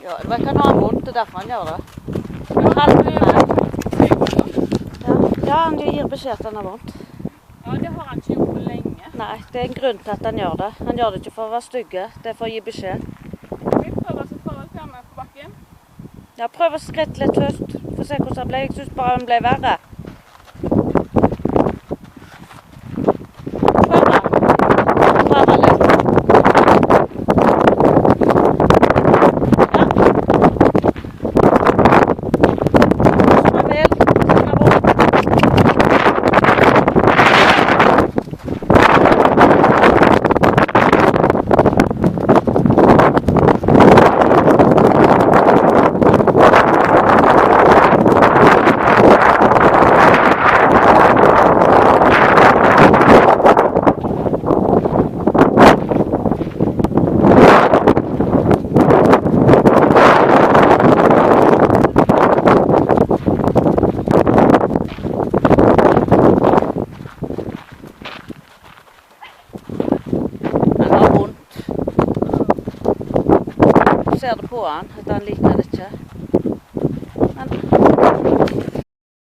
Ja, det verkar ha vondt, det er derfor han gjør det. Ja, han gir beskjed at han har vondt. Ja, det har han ikke gjort på lenge. Nei, det er en grunn til at han gjør det. Han gjør det ikke for å være stygge, det er for å gi beskjed. Vi prøver oss for å komme på bakken. Ja, prøv å skritte litt først, for å se hvordan det ble. Jeg synes bare han ble verre. Prøv da. Prøv da litt. Ser det på han, at han liker det ikke.